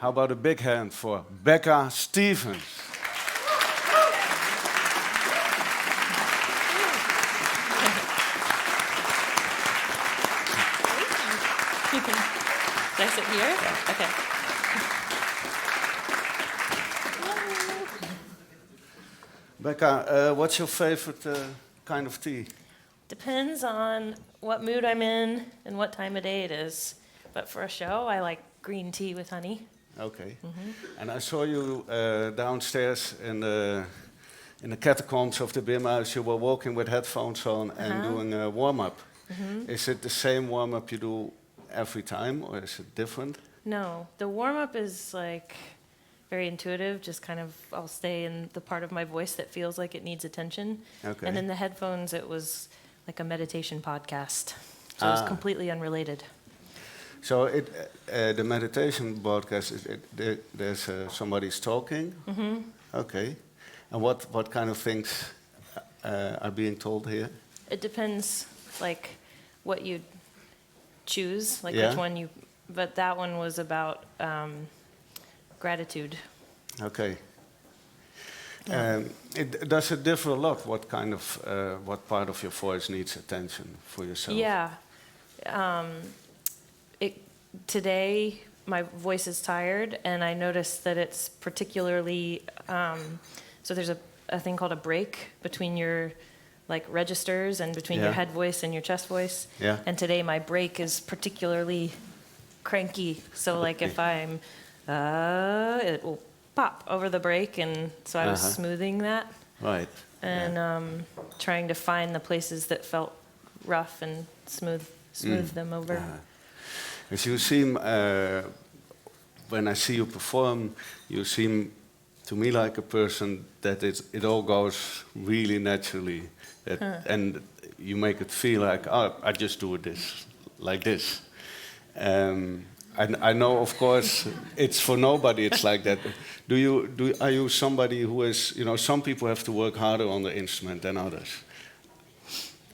How about a big hand for Becca Stevens? Did I sit here? Yeah. Okay. Becca, what's your favorite kind of tea? Depends on what mood I'm in and what time of day it is. But for a show, I like green tea with honey. Okay. And I saw you downstairs in the catacombs of the Bimhuis. You were walking with headphones on and doing a warm-up. Is it the same warm-up you do every time, or is it different? No, the warm-up is like very intuitive, just kind of, I'll stay in the part of my voice that feels like it needs attention. Okay. And in the headphones, it was like a meditation podcast. So it was completely unrelated. So the meditation podcast, there's somebody's talking? Okay. And what kind of things are being told here? It depends, like, what you choose, like Yeah. which one you... But that one was about gratitude. Okay. Does it differ a lot? What kind of what part of your voice needs attention for yourself? Yeah. Today, my voice is tired, and I noticed that it's particularly... so there's a thing called a break between your like registers and between your head voice and your chest voice. Yeah. And today my break is particularly cranky. So like if I'm, it will pop over the break, and so I was smoothing that. Right. And trying to find the places that felt rough and smooth them over. As you seem, when I see you perform, you seem to me like a person that it all goes really naturally. And you make it feel like, oh, I just do this, like this. I know, of course, it's for nobody. It's like that. Are you somebody who is? You know, some people have to work harder on the instrument than others.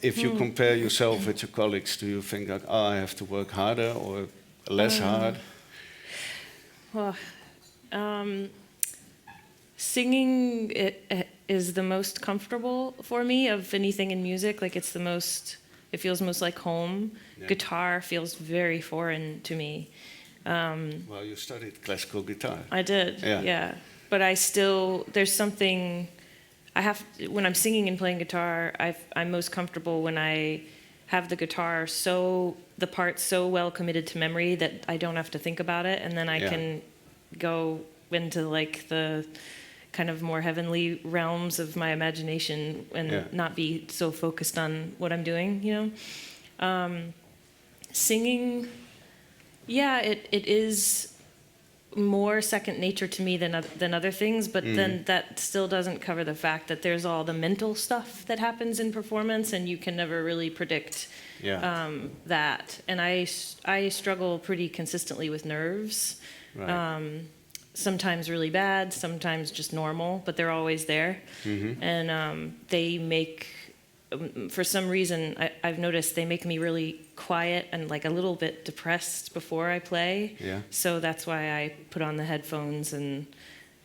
If you compare yourself with your colleagues, do you think that I have to work harder or less hard? Well, singing is the most comfortable for me of anything in music. Like it feels most like home. Yeah. Guitar feels very foreign to me. Well, you studied classical guitar. I did, yeah. But there's something, when I'm singing and playing guitar, I'm most comfortable when I have the guitar the part so well committed to memory that I don't have to think about it, and then I can go into like the kind of more heavenly realms of my imagination and not be so focused on what I'm doing, you know? Singing, it is more second nature to me than other things, but then that still doesn't cover the fact that there's all the mental stuff that happens in performance, and you can never really predict that. And I struggle pretty consistently with nerves. Right. Sometimes really bad, sometimes just normal, but they're always there. And they make, for some reason, I've noticed they make me really quiet and like a little bit depressed before I play. Yeah. So that's why I put on the headphones, and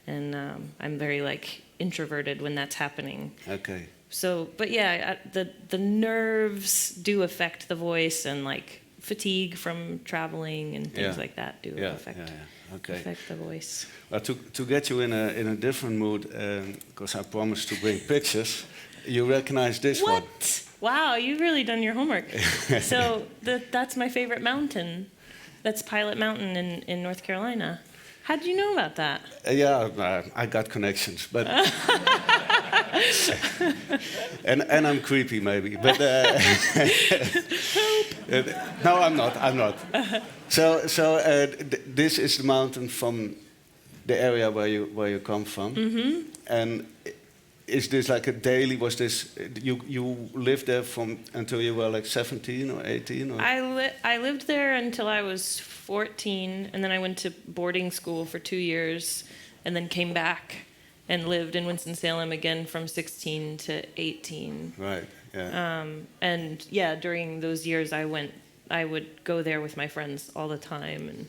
I'm very like introverted when that's happening. Okay. So, but yeah, the nerves do affect the voice, and like fatigue from traveling and things like that do affect the voice. Well, to get you in a different mood, because I promised to bring pictures, you recognize this one. What? Wow, you've really done your homework. So that's my favorite mountain. That's Pilot Mountain in North Carolina. How did you know about that? I got connections, but and I'm creepy maybe, but no, I'm not. So this is the mountain from the area where you come from, and is this like a daily? Was this you lived there from until you were like 17 or 18? Or? I lived there until I was 14, and then I went to boarding school for 2 years, and then came back and lived in Winston-Salem again from 16 to 18. Right. Yeah. And during those years, I would go there with my friends all the time, and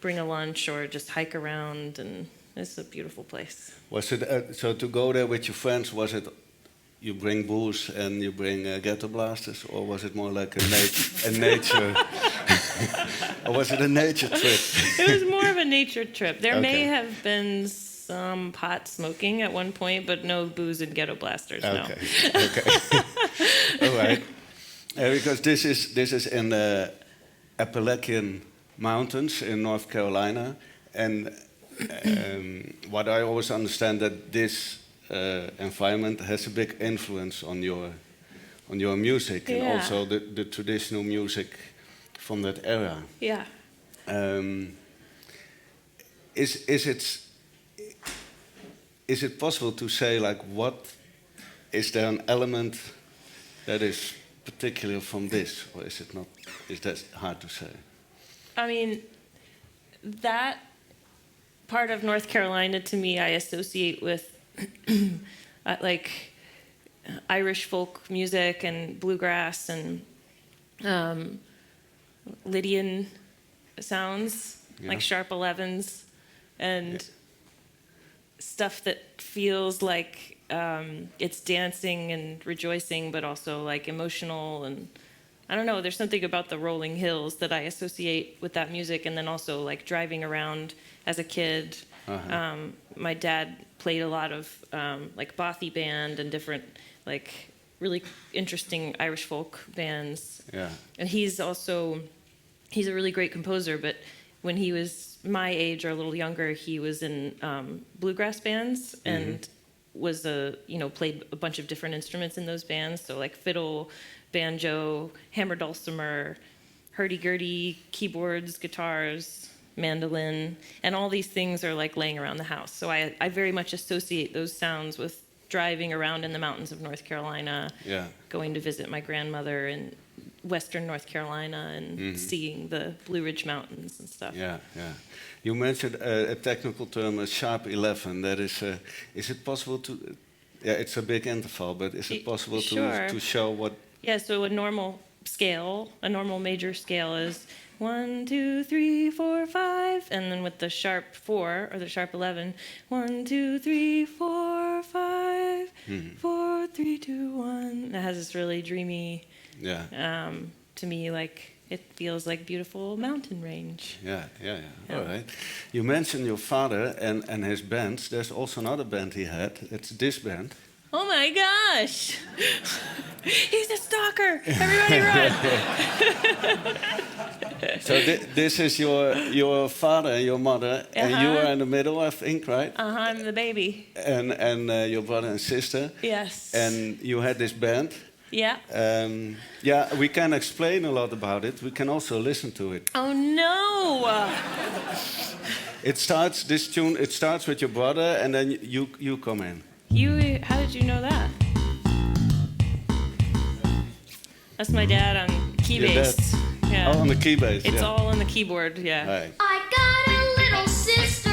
bring a lunch or just hike around, and it's a beautiful place. Was it so to go there with your friends? Was it you bring booze and you bring ghetto blasters, or was it more like a nature, or was it a nature trip? It was more of a nature trip. There Okay. may have been some pot smoking at one point, but no booze and ghetto blasters. No. Okay. Okay. All right. Because this is in the Appalachian Mountains in North Carolina, and what I always understand that this environment has a big influence on your music, and Yeah. also the traditional music from that era. Yeah. Is it possible to say, like, what is there an element that is particular from this, or is it not? Is that hard to say? I mean, that part of North Carolina, to me, I associate with like Irish folk music and bluegrass and Lydian sounds, like sharp 11s, and stuff that feels like it's dancing and rejoicing, but also like emotional. And I don't know, there's something about the rolling hills that I associate with that music. And then also like driving around as a kid. My dad played a lot of like Bothy band and different like really interesting Irish folk bands. Yeah. And he's a really great composer, but when he was my age or a little younger, he was in bluegrass bands and was played a bunch of different instruments in those bands. So like fiddle, banjo, hammer dulcimer, hurdy-gurdy, keyboards, guitars, mandolin, and all these things are like laying around the house. So I very much associate those sounds with driving around in the mountains of North Carolina, going to visit my grandmother in western North Carolina and seeing the Blue Ridge Mountains and stuff. Yeah, yeah. You mentioned a technical term, a sharp 11. That is it possible to? Yeah, it's a big interval, but is it possible to show what? Yeah, so a normal major scale is 1, 2, 3, 4, 5, and then with the sharp 4 or the sharp 11, 1, 2, 3, 4, 5, 4, 3, 2, 1. It has this really dreamy. To me, like it feels like beautiful mountain range. Yeah. All right. You mentioned your father and his bands. There's also another band he had. It's this band. Oh my gosh! He's a stalker! Everybody run! So this is your father and your mother, and you are in the middle, I think, right? I'm the baby. And your brother and sister. Yes. And you had this band. Yeah. We can explain a lot about it. We can also listen to it. Oh no! This tune starts with your brother, and then you come in. How did you know that? That's my dad on key bass. Yeah. Oh, on the key bass. It's all on the keyboard. Yeah. Right. I got a little sister,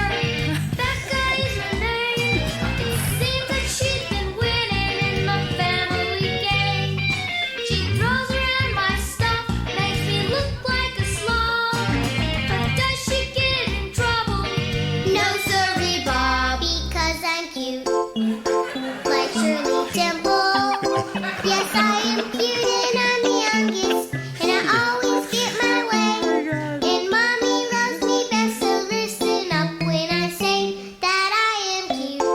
Becca is her name. It seems that she's been winning in the family game. She throws around my stuff, makes me look like a slob. But does she get in trouble? No, sorry, Bob, because I'm cute. Like Shirley Temple. Yes, I am cute and I'm the youngest. And I always get my way. And Mommy loves me best, so listen up when I say that I am cute.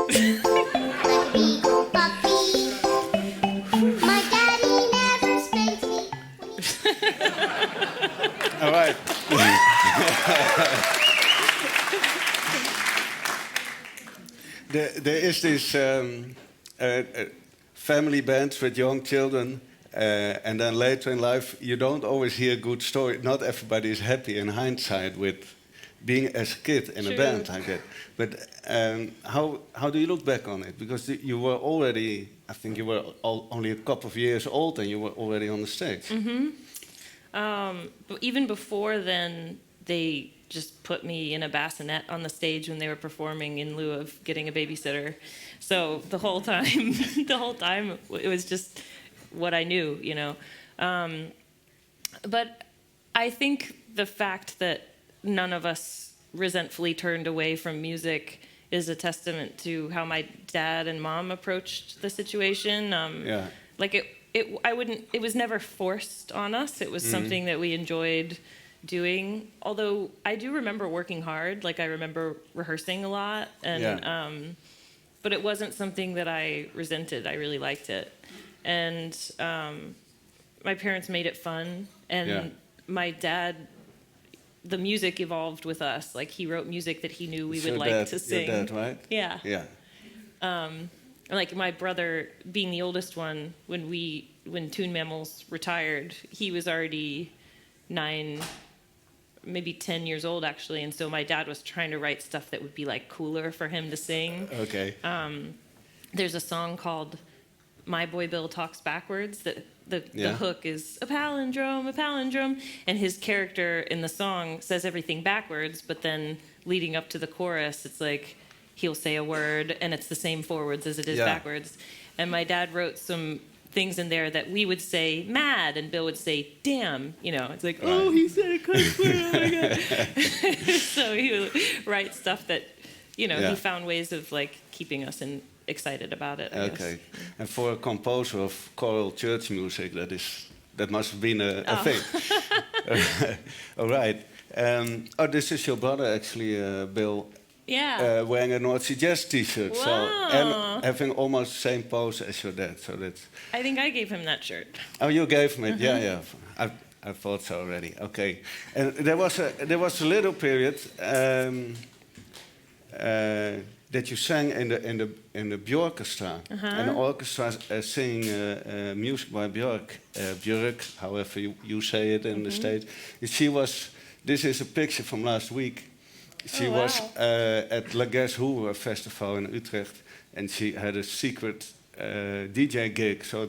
Like a beagle puppy. My daddy never spanks me. All right. There is this family bands with young children, and then later in life, you don't always hear good stories. Not everybody is happy in hindsight with being as a kid in a band like that. But how do you look back on it? Because you were already, I think you were only a couple of years old, and you were already on the stage. But even before then, they just put me in a bassinet on the stage when they were performing in lieu of getting a babysitter. So the whole time, it was just what I knew, you know. But I think the fact that none of us resentfully turned away from music is a testament to how my dad and mom approached the situation. Yeah. Like it was never forced on us. It was something that we enjoyed doing. Although I do remember working hard. Like I remember rehearsing a lot, and but it wasn't something that I resented. I really liked it, and my parents made it fun, and my dad. The music evolved with us. Like he wrote music that he knew we would like to sing. Your dad, right? Yeah. Yeah. Like my brother, being the oldest one, when Toon Mammals retired, he was already 9, maybe 10 years old actually, and so my dad was trying to write stuff that would be like cooler for him to sing. Okay. There's a song called "My Boy Bill Talks Backwards" that the hook is a palindrome, and his character in the song says everything backwards, but then leading up to the chorus, it's like he'll say a word and it's the same forwards as it is backwards. And my dad wrote some things in there that we would say mad and Bill would say damn, you know. It's like, oh, he said a cuss word, oh my God. So he would write stuff that, you know, he found ways of like keeping us excited about it, I guess. And for a composer of choral church music, that must have been a thing. All right. This is your brother actually, Bill. Yeah. Wearing a North Sea Jazz T-shirt, Wow. so and having almost the same pose as your dad. So that's. I think I gave him that shirt. Oh, you gave him it. Yeah. I thought so already. Okay. And there was a little period that you sang in the Björkestra, and the orchestra singing music by Björk, however you say it in the States. This is a picture from last week. She was at La Guess Hoover Festival in Utrecht, and she had a secret DJ gig. So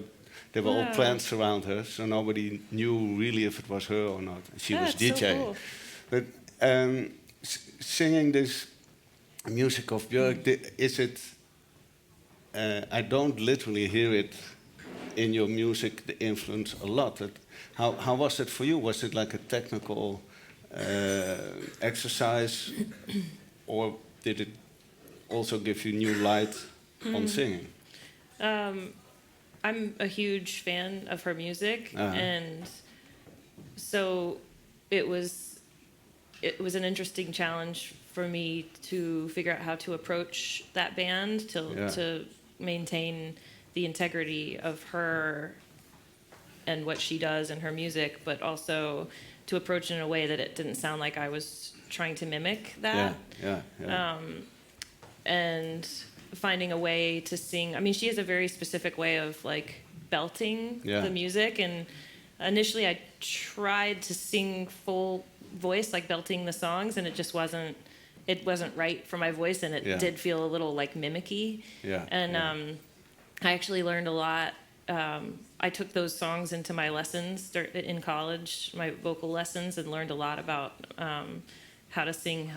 there were all plants around her, so nobody knew really if it was her or not. She was DJ. So cool. But singing this music of Björk, is it? I don't literally hear it in your music. The influence a lot. How was it for you? Was it like a technical exercise, or did it also give you new light on singing? I'm a huge fan of her music, and so it was an interesting challenge for me to figure out how to approach that band to maintain the integrity of her and what she does and her music, but also to approach it in a way that it didn't sound like I was trying to mimic that. And finding a way to sing. I mean, she has a very specific way of like belting the music, and initially I tried to sing full voice, like belting the songs, and it just wasn't right for my voice, and it did feel a little like mimicky. I actually learned a lot. I took those songs into my lessons in college, my vocal lessons, and learned a lot about how to sing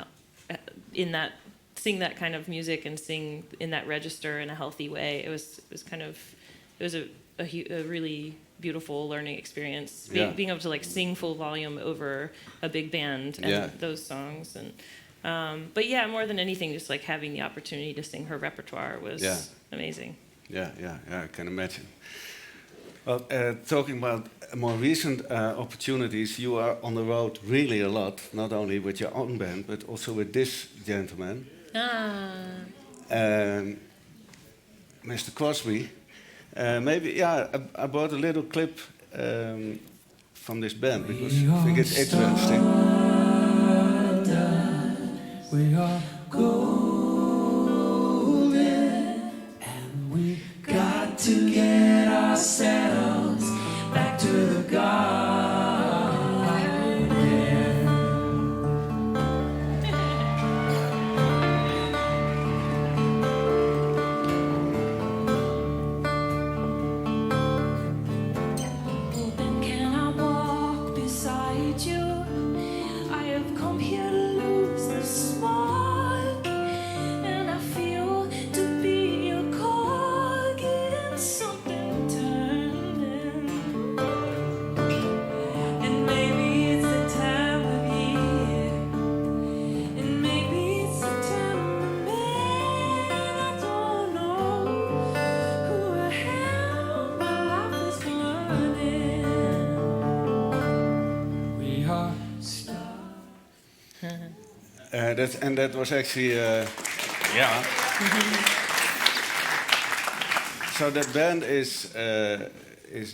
sing that kind of music and sing in that register in a healthy way. It was a really beautiful learning experience. Being able to like sing full volume over a big band and those songs, and but more than anything, just like having the opportunity to sing her repertoire was amazing. I can imagine. Well, talking about more recent opportunities, you are on the road really a lot, not only with your own band, but also with this gentleman, Mr. Crosby. I brought a little clip from this band because I think it's interesting. We are golden, and we got to get ourselves back to the garden. Then can I walk beside you? I have come here to lose the spark. That was actually yeah. So that band is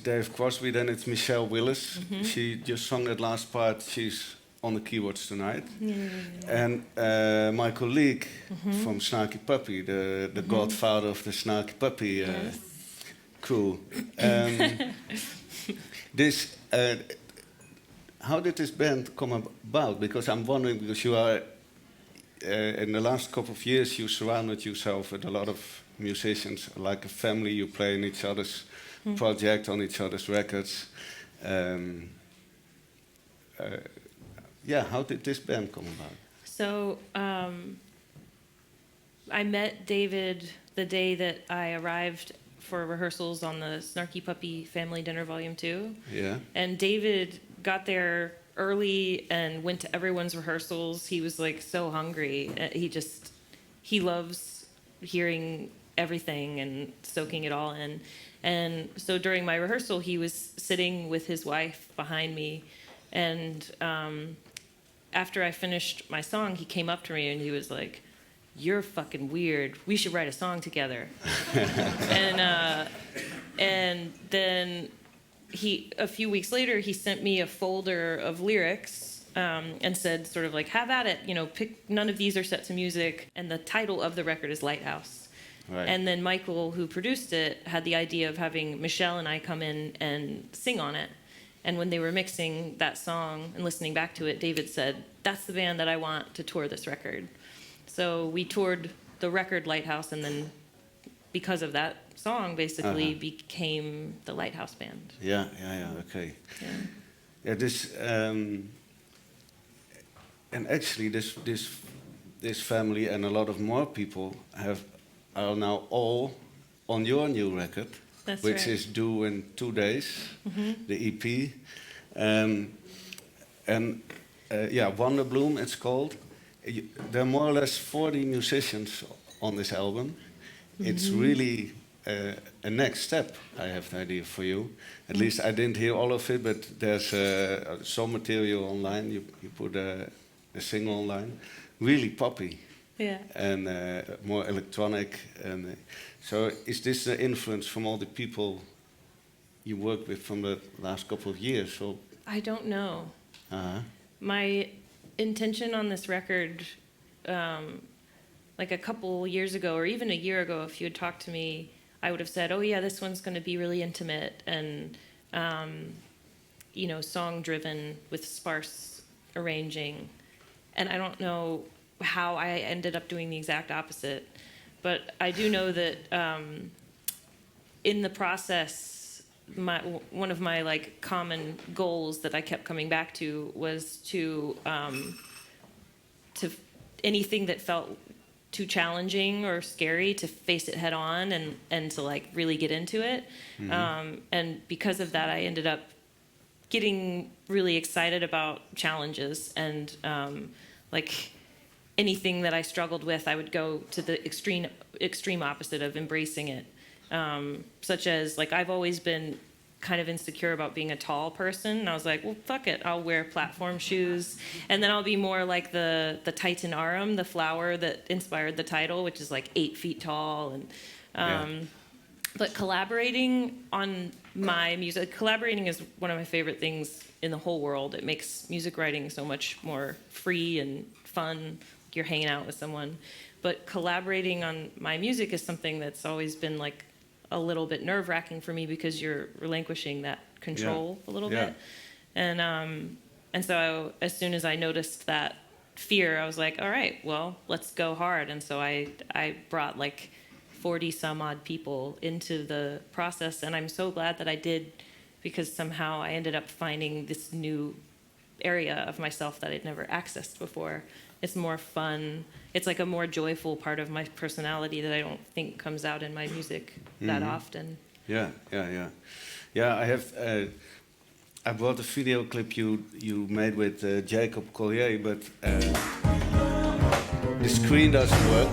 Dave Crosby. Then it's Michelle Willis. She just sung that last part. She's on the keyboards tonight. And my colleague from Snarky Puppy, the godfather of the Snarky Puppy crew. This. How did this band come about? Because I'm wondering, because you are, in the last couple of years, you surrounded yourself with a lot of musicians, like a family. You play in each other's project, on each other's records. How did this band come about? So I met David the day that I arrived for rehearsals on the Snarky Puppy Family Dinner Volume 2. Yeah. And David got there early and went to everyone's rehearsals. He was like so hungry. He loves hearing everything and soaking it all in. And so during my rehearsal, he was sitting with his wife behind me. And after I finished my song, he came up to me and he was like, "You're fucking weird. We should write a song together." And then a few weeks later, he sent me a folder of lyrics and said sort of like, "Have at it, pick, none of these are set to music." And the title of the record is Lighthouse. Right. And then Michael, who produced it, had the idea of having Michelle and I come in and sing on it. And when they were mixing that song and listening back to it, David said, "That's the band that I want to tour this record." So we toured the record Lighthouse, and then because of that song, basically became the Lighthouse Band. Yeah, okay. Yeah, this and actually this family and a lot of more people are now all on your new record, which is due in 2 days, the EP, Wonder Bloom it's called. There are more or less 40 musicians on this album. It's really a next step, I have the idea, for you. At least I didn't hear all of it, but there's some material online. You put a single online. Really poppy. Yeah. And more electronic. And so is this the influence from all the people you worked with from the last couple of years? Or? I don't know. My intention on this record, like a couple years ago, or even a year ago, if you had talked to me, I would have said, "Oh yeah, this one's going to be really intimate and, song-driven with sparse arranging." And I don't know how I ended up doing the exact opposite, but I do know that in the process, one of my like common goals that I kept coming back to was to anything that felt too challenging or scary, to face it head on and to like really get into it. And because of that, I ended up getting really excited about challenges and like anything that I struggled with, I would go to the extreme opposite of embracing it. Such as like I've always been kind of insecure about being a tall person, and I was like, well, fuck it, I'll wear platform shoes, and then I'll be more like the Titan Arum, the flower that inspired the title, which is like 8 feet tall. And but collaborating on my music, collaborating is one of my favorite things in the whole world. It makes music writing so much more free and fun. You're hanging out with someone. But collaborating on my music is something that's always been like a little bit nerve-wracking for me, because you're relinquishing that control a little bit. And so as soon as I noticed that fear, I was like, all right, well, let's go hard. And so I brought like 40 some odd people into the process, and I'm so glad that I did, because somehow I ended up finding this new area of myself that I'd never accessed before. It's more fun. It's like a more joyful part of my personality that I don't think comes out in my music that often. Yeah. I have. I brought a video clip you made with Jacob Collier, but the screen doesn't work.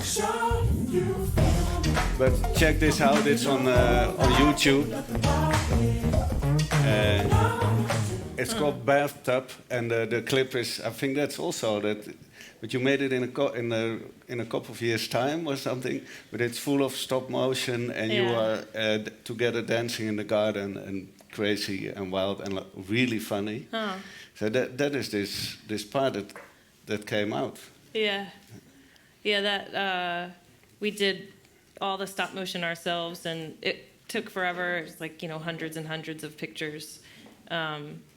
But check this out. It's on YouTube. It's called Bathtub, and the clip is. I think that's also that. but you made it in a couple of years' time or something. But it's full of stop motion, and you Yeah. are together dancing in the garden, and crazy and wild and really funny. Oh, So that is this part that came out. yeah. Yeah, that we did all the stop motion ourselves, and it took forever. It was like, hundreds and hundreds of pictures.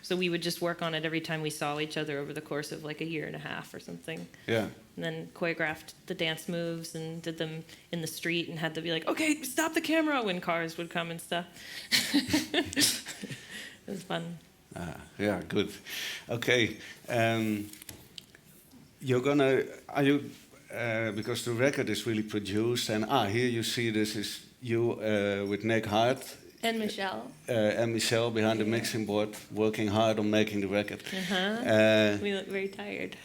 So we would just work on it every time we saw each other over the course of like a year and a half or something. Yeah. And then choreographed the dance moves and did them in the street and had to be like, okay, stop the camera when cars would come and stuff. It was fun. Yeah, good. Okay, because the record is really produced, and here you see this is you with Nick Hart And Michelle. and Michelle behind the mixing board, working hard on making the record. We look very tired.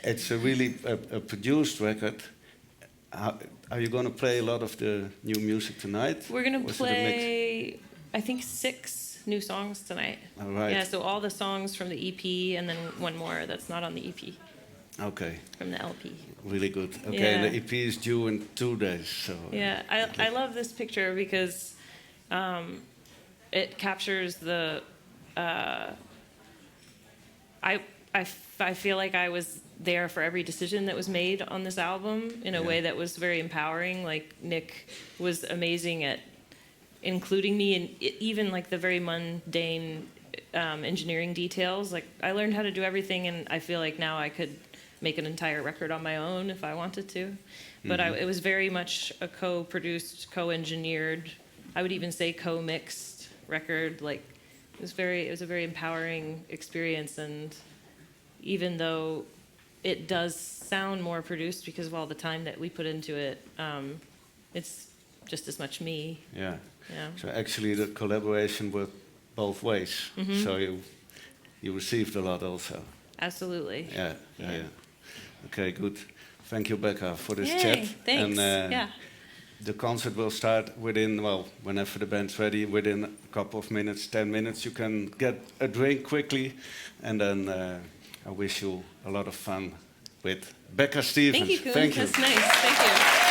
It's a really a produced record. Are you going to play a lot of the new music tonight? We're going Or to is it a mix? play, I think, 6 new songs tonight. All right. Yeah, so all the songs from the EP and then one more that's not on the EP. Okay, From the LP. really good. Okay, Yeah. and the EP is due in 2 days. So Yeah, I love this picture because it captures the. I feel like I was there for every decision that was made on this album in a way that was very empowering. Like Nick was amazing at including me in even like the very mundane engineering details. Like I learned how to do everything, and I feel like now I could make an entire record on my own if I wanted to. But it was very much a co-produced, co-engineered, I would even say co-mixed record. Like it was a very empowering experience, and even though it does sound more produced because of all the time that we put into it, it's just as much me. yeah. Yeah. So actually, the collaboration worked both ways. So you received a lot also. Absolutely. Yeah. Okay, good. Thank you, Becca, for this Yay, chat. thanks. And Yeah. the concert will start whenever the band's ready, within a couple of minutes, 10 minutes. You can get a drink quickly, and then I wish you a lot of fun with Becca Stevens. Thank you, Koen. Thank you. That's nice. Thank you.